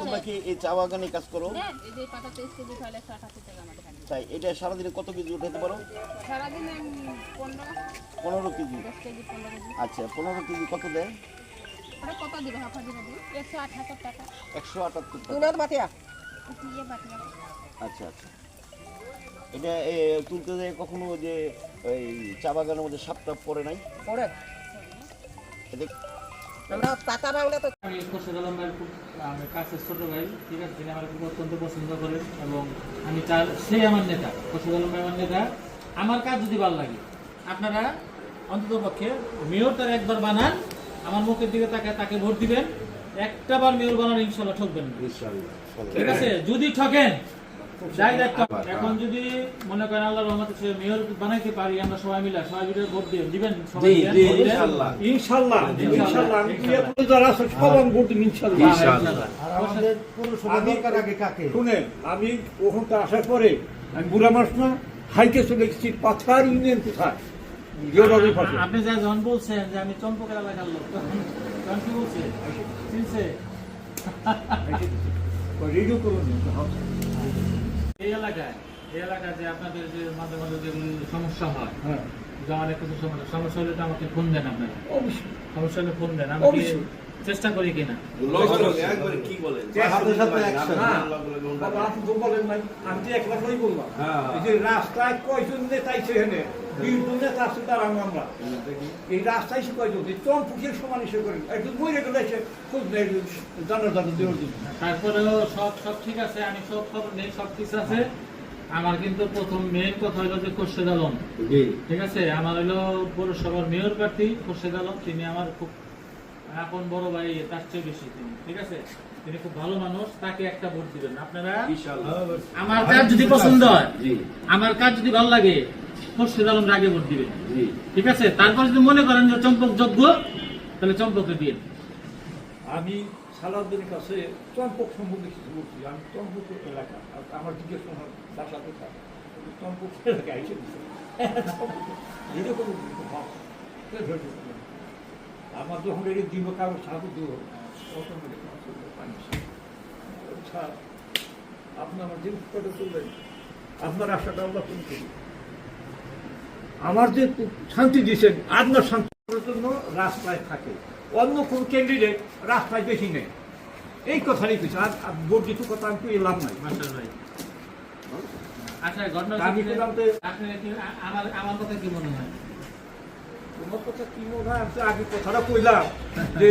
তোমরা কি এই চা বাগানে কাজ করো? তাই এটা সারাদিনে কত কেজি উঠাতে পারো? 15 কেজি। আচ্ছা 15 কেজি কত দেয়? 178 টাকা। আচ্ছা আচ্ছা। এটা তুলতে যায় কখনো যে এই চা বাগানের মধ্যে সাপটা পড়ে নাই? পড়ে। আমরা টাকা বাংলা তো আমি খোরশেদ আলম ভাই খুব কাছের ছোট ভাই, ঠিক আছে, তিনি আমার খুব অত্যন্ত পছন্দ করেন এবং আমি তার সেই আমার নেতা খোরশেদ আলম ভাই আমার নেতা। আমার কাজ যদি ভালো লাগে আপনারা অন্তত পক্ষে মেয়র তার একবার বানান, আমার মুখের দিকে তাকে ভোট দিবেন, একটা বার মেয়র বানান ইনশাল্লাহ ঠকবেন না, ঠিক আছে? যদি ঠকেন এখন যদি মনে করেন আল্লাহর রহমতে সে মেয়র বানাইতে পারি, আমরা সবাই মিলে ভোট দিবেন ইনশাআল্লাহ। শুনেন, আমি ওখানটা আসার পরে আমি বুড়া মানুষ না, হাইটে চলে গেছি পাথার ইউনিয়ন কোথায়। আপনি যা যখন বলছেন যে আমি চম্পকের এলাকার লোক, তখন কি বলছে চিনছে? রেডিও করুন। এই এলাকায় যে আপনাদের যে মাঝে মাঝে যেগুলি সমস্যা হয়, অনেক কিছু সমস্যা হলে তো আমাকে ফোন দেন, আপনারা সমস্যা হলে ফোন দেন, আমি চেষ্টা করি কিনা। রাস্তায় কয়জন নেতাই সেখানে নেতা আছে তার আমরা এই রাস্তায় সে কয়জন চম্পুকের সমান হিসেবে করেন, একজন মরে গেলে সে খুব জানার দেওয়ার জন্য। তারপরেও সব ঠিক আছে, আমি সব খবর নেই, সব কিছু আছে। আমার কিন্তু প্রথম মেন কথা হলো যে খোরশেদ আলম, ঠিক আছে, আমার হলো পৌরসভার মেয়র প্রার্থী খোরশেদ আলম, তিনি আমার খুব এখন বড় ভাই, তার চেয়ে বেশি তিনি, ঠিক আছে, তিনি খুব ভালো মানুষ, তাকে একটা ভোট দিবেন আপনারা। আমার কাজ যদি পছন্দ হয়, আমার কাজ যদি ভালো লাগে, খোরশেদ আলম আগে ভোট দিবেন, ঠিক আছে? তারপর যদি মনে করেন যে চম্পক যোগ্য, তাহলে চম্পকে দিন। আমি সালাউদ্দিনের কাছে চম্পক সম্বন্ধে কিছু বলছি। আমি চম্পক এলাকা, আমার জিজ্ঞেস করার বাসা কোথায়, চম্পক এলাকায় এসে দিচ্ছে এরকম আমার যখন এই দিব কারো সাধু দিব আপনি আমার জিনিস করে চলবেন, আপনার আশাটা আল্লাহ পূরণ করুন। আমার যে শান্তি দিয়েছেন, আপনার শান্তির জন্য রাস্তায় থাকে, অন্য কোন ক্যান্ডিডেট রাস্তায় বেশি নেই, এই কথারই কিছু। আর ভোট দিতে কথা আমি এলাম নাই। আচ্ছা, আমার কথা কি মনে হয়? তোমার কথা কি মনে হয়? আগে কথাটা কইলাম যে